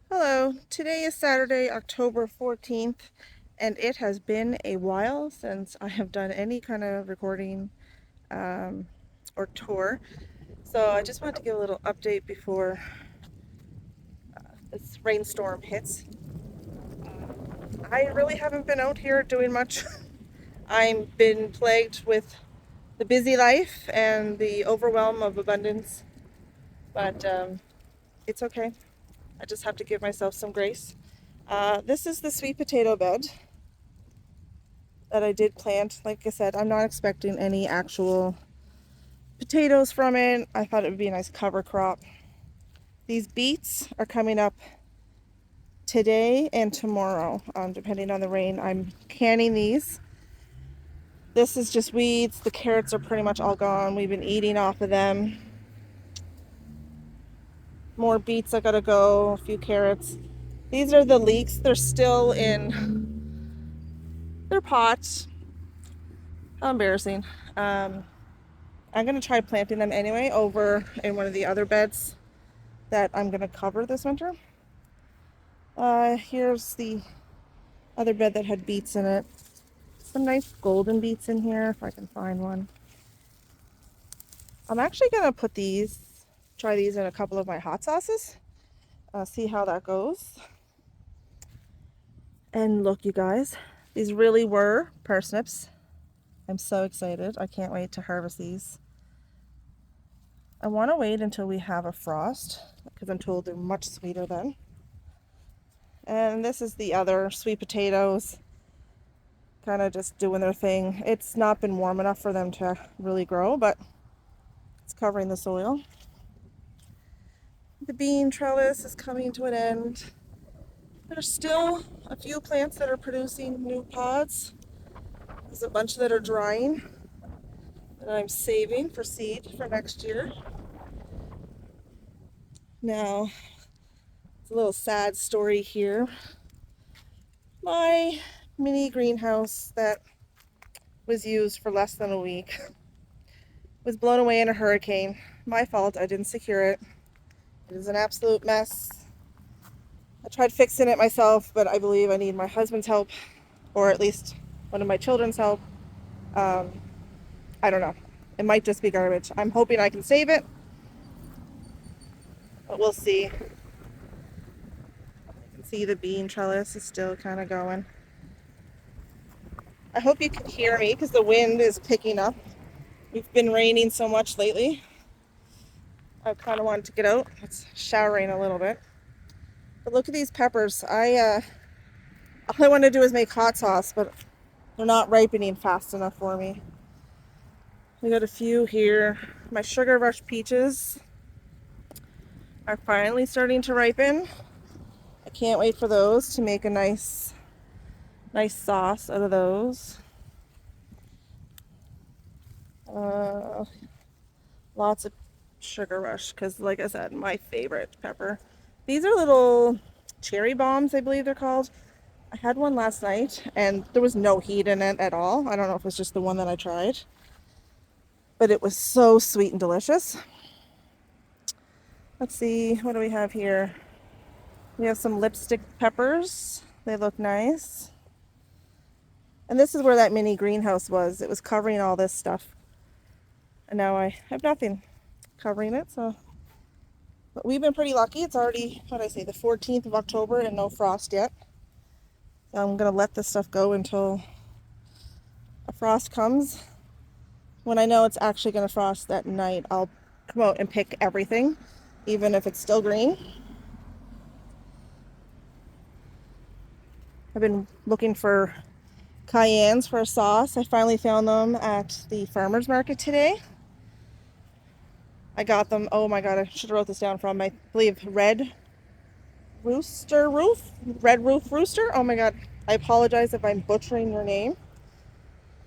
Hello, today is Saturday, October 14th, and it has been a while since I have done any kind of recording um, or tour. So I just wanted to give a little update before this rainstorm hits. I really haven't been out here doing much. I've been plagued with the busy life and the overwhelm of abundance, but it's okay. I just have to give myself some grace. This is the sweet potato bed that I did plant. Like I said, I'm not expecting any actual potatoes from it. I thought it would be a nice cover crop. These beets are coming up today and tomorrow, depending on the rain. I'm canning these. This is just weeds. The carrots are pretty much all gone. We've been eating off of them. More beets I gotta go, a few carrots. These are the leeks. They're still in their pots. How embarrassing. Um, I'm gonna try planting them anyway over in one of the other beds that I'm gonna cover this winter. Here's the other bed that had beets in it. Some nice golden beets in here if I can find one. I'm actually gonna try these in a couple of my hot sauces. See how that goes. And look, you guys, these really were parsnips. I'm so excited. I can't wait to harvest these. I want to wait until we have a frost because I'm told they're much sweeter then. And this is the other sweet potatoes, kind of just doing their thing. It's not been warm enough for them to really grow, but it's covering the soil. The bean trellis is coming to an end. There's still a few plants that are producing new pods. There's a bunch that are drying that I'm saving for seed for next year. Now, it's a little sad story here. My mini greenhouse that was used for less than a week was blown away in a hurricane. My fault, I didn't secure it. It is an absolute mess. I tried fixing it myself, but I believe I need my husband's help, or at least one of my children's help. Um, I don't know. It might just be garbage. I'm hoping I can save it, but we'll see. You can see the bean trellis is still kind of going. I hope you can hear me because the wind is picking up. We've been raining so much lately. I kind of wanted to get out. It's showering a little bit. But look at these peppers. All I want to do is make hot sauce, but they're not ripening fast enough for me. We got a few here. My sugar rush peaches are finally starting to ripen. I can't wait for those to make a nice sauce out of those. Uh, Lots of sugar rush because, like I said, my favorite pepper. These are little cherry bombs, I believe they're called. I had one last night and there was no heat in it at all. I don't know if it was just the one that I tried, but it was so sweet and delicious. Let's see, what do we have here? We have some lipstick peppers. They look nice. And this is where that mini greenhouse was. It was covering all this stuff. And now I have nothing covering it, so. But we've been pretty lucky. It's already, what did I say, the 14th of October and no frost yet. So I'm gonna let this stuff go until a frost comes. When I know it's actually gonna frost that night, I'll come out and pick everything, even if it's still green. I've been looking for cayennes for a sauce. I finally found them at the farmer's market today. I got them. Oh my god, I should have wrote this down from, I believe, Red Roof Rooster. Oh my god, I apologize if I'm butchering your name.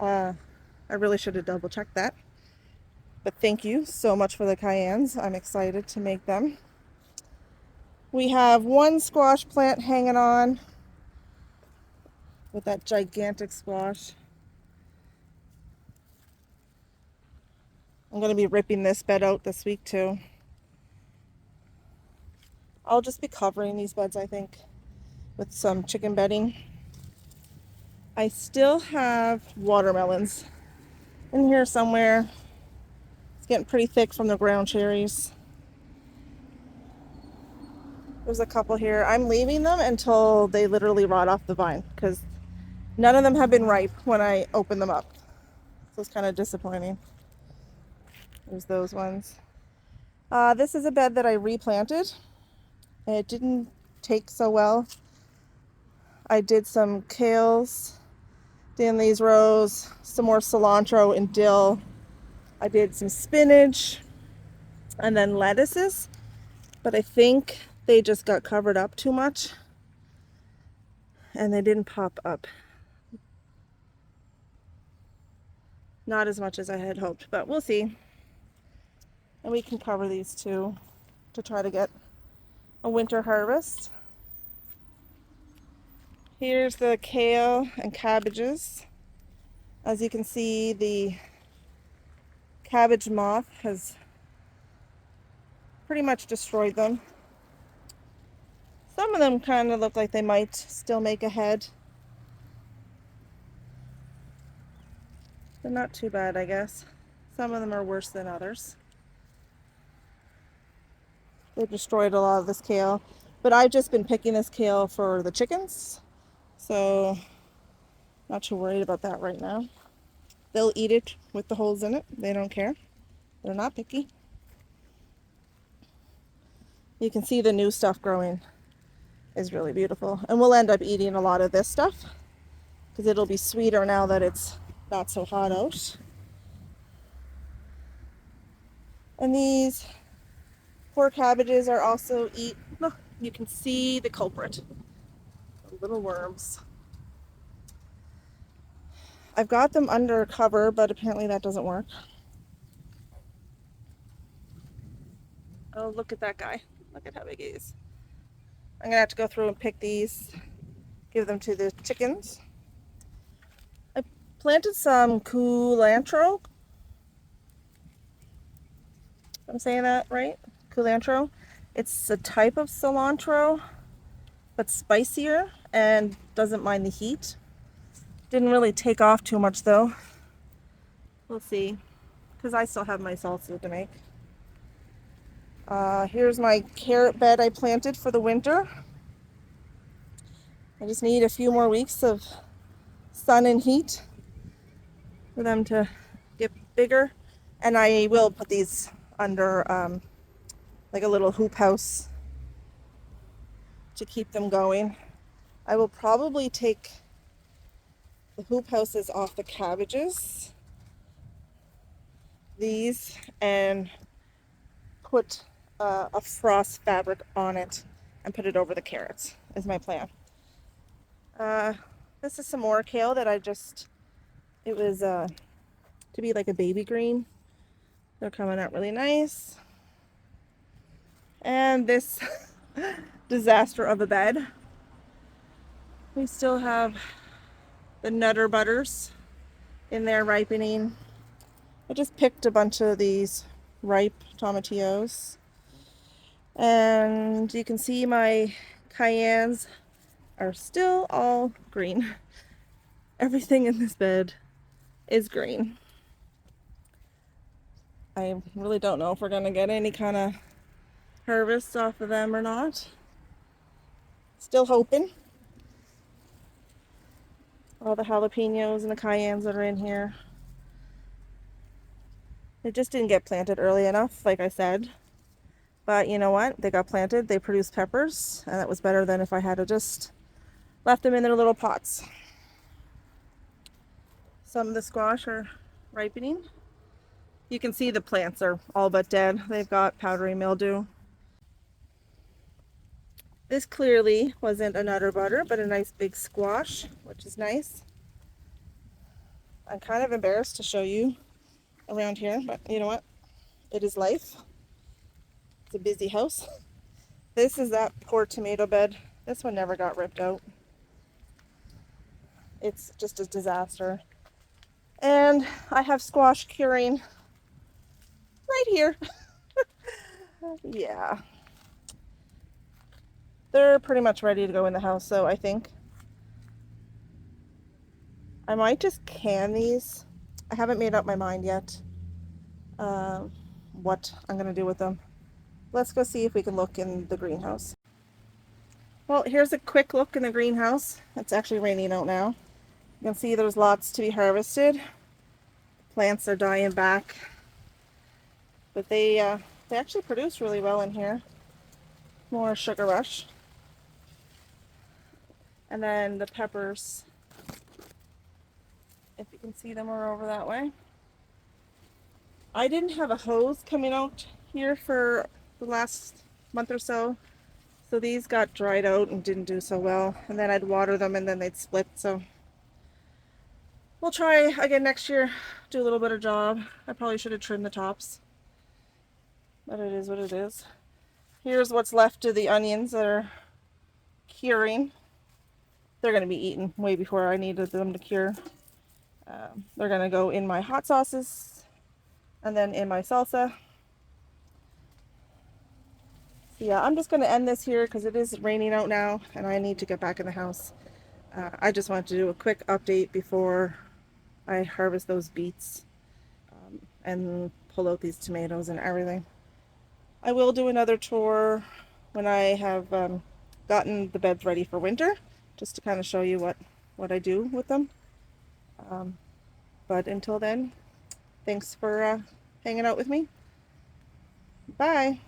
I really should have double checked that. But thank you so much for the cayennes. I'm excited to make them. We have one squash plant hanging on with that gigantic squash. I'm going to be ripping this bed out this week too. I'll just be covering these beds, I think, with some chicken bedding. I still have watermelons in here somewhere. It's getting pretty thick from the ground cherries. There's a couple here. I'm leaving them until they literally rot off the vine because none of them have been ripe when I open them up. So it's kind of disappointing. There's those ones. This is a bed that I replanted. It didn't take so well. I did some kales in these rows, some more cilantro and dill. I did some spinach and then lettuces, but I think they just got covered up too much and they didn't pop up. Not as much as I had hoped, but we'll see. And we can cover these too to try to get a winter harvest. Here's the kale and cabbages. As you can see, the cabbage moth has pretty much destroyed them. Some of them kind of look like they might still make a head. They're not too bad, I guess. Some of them are worse than others. They destroyed a lot of this kale, but I've just been picking this kale for the chickens, so not too worried about that right now. They'll eat it with the holes in it. They don't care. They're not picky. You can see the new stuff growing is really beautiful, and we'll end up eating a lot of this stuff because it'll be sweeter now that it's not so hot out. And these poor cabbages are also look, you can see the culprit, the little worms. I've got them under cover, but apparently that doesn't work. Oh, look at that guy. Look at how big he is. I'm gonna have to go through and pick these, give them to the chickens. I planted some culantro. I'm saying that right? Culantro. It's a type of cilantro, but spicier and doesn't mind the heat. Didn't really take off too much though. We'll see, because I still have my salsa to make. Here's my carrot bed I planted for the winter. I just need a few more weeks of sun and heat for them to get bigger. And I will put these under like a little hoop house to keep them going. I will probably take the hoop houses off the cabbages, these, and put a frost fabric on it and put it over the carrots is my plan. This is some more kale that it was to be like a baby green. They're coming out really nice. And this disaster of a bed. We still have the Nutter Butters in there ripening. I just picked a bunch of these ripe tomatillos. And you can see my cayennes are still all green. Everything in this bed is green. I really don't know if we're going to get any kind of harvest off of them or not. Still hoping. All the jalapenos and the cayennes that are in here. They just didn't get planted early enough, like I said. But you know what? They got planted, they produced peppers, and that was better than if I had just left them in their little pots. Some of the squash are ripening. You can see the plants are all but dead. They've got powdery mildew. This clearly wasn't a Nutter Butter, but a nice big squash, which is nice. I'm kind of embarrassed to show you around here, but you know what? It is life. It's a busy house. This is that poor tomato bed. This one never got ripped out. It's just a disaster. And I have squash curing right here. Yeah. They're pretty much ready to go in the house, so I think I might just can these. I haven't made up my mind yet what I'm going to do with them. Let's go see if we can look in the greenhouse. Well, here's a quick look in the greenhouse. It's actually raining out now. You can see there's lots to be harvested. Plants are dying back, but they actually produce really well in here. More sugar rush. And then the peppers, if you can see them, are over that way. I didn't have a hose coming out here for the last month or so, so these got dried out and didn't do so well. And then I'd water them and then they'd split, so we'll try again next year, do a little bit of job. I probably should have trimmed the tops, but it is what it is. Here's what's left of the onions that are curing. They're going to be eaten way before I needed them to cure. They're going to go in my hot sauces and then in my salsa. So yeah, I'm just going to end this here because it is raining out now and I need to get back in the house. I just wanted to do a quick update before I harvest those beets and pull out these tomatoes and everything. I will do another tour when I have gotten the beds ready for winter, just to kind of show you what I do with them. But until then, thanks for hanging out with me. Bye.